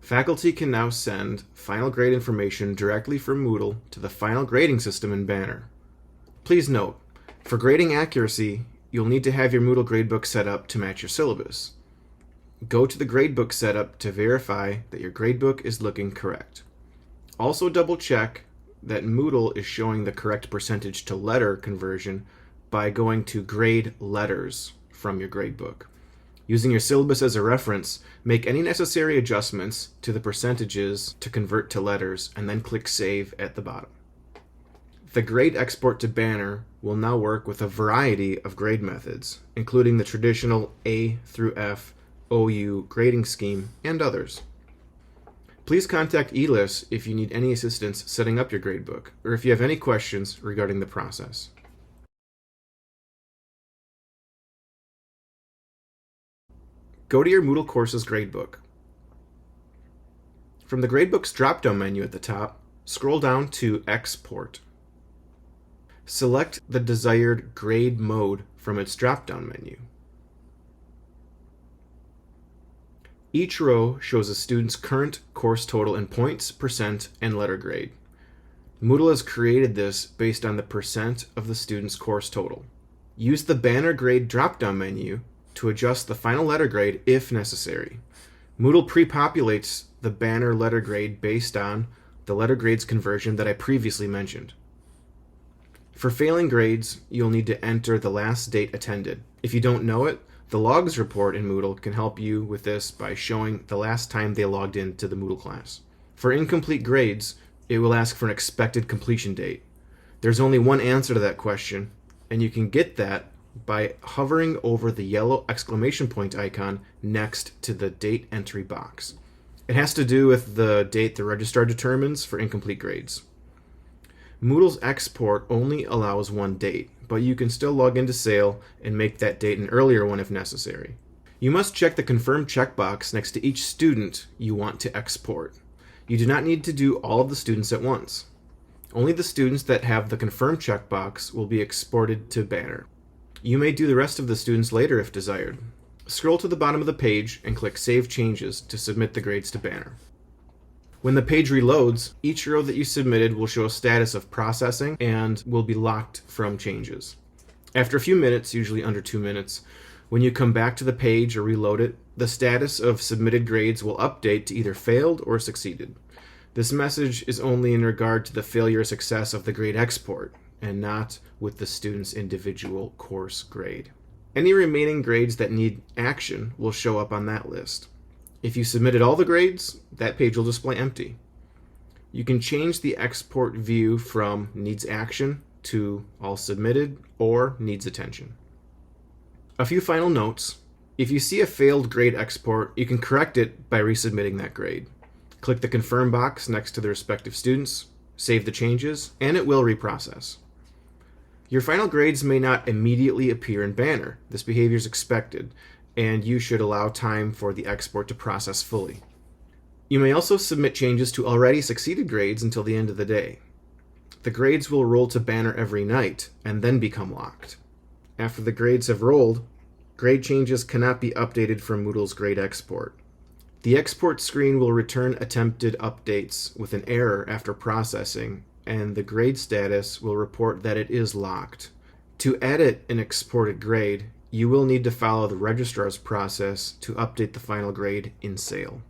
Faculty can now send final grade information directly from Moodle to the final grading system in Banner. Please note, for grading accuracy, you'll need to have your Moodle gradebook set up to match your syllabus. Go to the gradebook setup to verify that your gradebook is looking correct. Also double check that Moodle is showing the correct percentage to letter conversion by going to grade letters from your gradebook. Using your syllabus as a reference, make any necessary adjustments to the percentages to convert to letters and then click Save at the bottom. The grade export to Banner will now work with a variety of grade methods, including the traditional A through F OU grading scheme and others. Please contact e-LIS if you need any assistance setting up your gradebook, or if you have any questions regarding the process. Go to your Moodle Courses gradebook. From the Gradebooks drop-down menu at the top, scroll down to Export. Select the desired grade mode from its drop-down menu. Each row shows a student's current course total in points, percent, and letter grade. Moodle has created this based on the percent of the student's course total. Use the Banner Grade drop-down menu to adjust the final letter grade if necessary. Moodle pre-populates the Banner letter grade based on the letter grades conversion that I previously mentioned. For failing grades, you'll need to enter the last date attended. If you don't know it, the logs report in Moodle can help you with this by showing the last time they logged into the Moodle class. For incomplete grades, it will ask for an expected completion date. There's only one answer to that question, and you can get that by hovering over the yellow exclamation point icon next to the date entry box. It has to do with the date the registrar determines for incomplete grades. Moodle's export only allows one date, but you can still log into Sail and make that date an earlier one if necessary. You must check the Confirm checkbox next to each student you want to export. You do not need to do all of the students at once. Only the students that have the Confirm checkbox will be exported to Banner. You may do the rest of the students later if desired. Scroll to the bottom of the page and click Save Changes to submit the grades to Banner. When the page reloads, each row that you submitted will show a status of processing and will be locked from changes. After a few minutes, usually under 2 minutes, when you come back to the page or reload it, the status of submitted grades will update to either failed or succeeded. This message is only in regard to the failure or success of the grade export, and not with the student's individual course grade. Any remaining grades that need action will show up on that list. If you submitted all the grades, that page will display empty. You can change the export view from Needs Action to All Submitted or Needs Attention. A few final notes. If you see a failed grade export, you can correct it by resubmitting that grade. Click the Confirm box next to the respective students, save the changes, and it will reprocess. Your final grades may not immediately appear in Banner. This behavior is expected, and you should allow time for the export to process fully. You may also submit changes to already succeeded grades until the end of the day. The grades will roll to Banner every night and then become locked. After the grades have rolled, grade changes cannot be updated from Moodle's grade export. The export screen will return attempted updates with an error after processing, and the grade status will report that it is locked. To edit an exported grade, you will need to follow the registrar's process to update the final grade in Sail.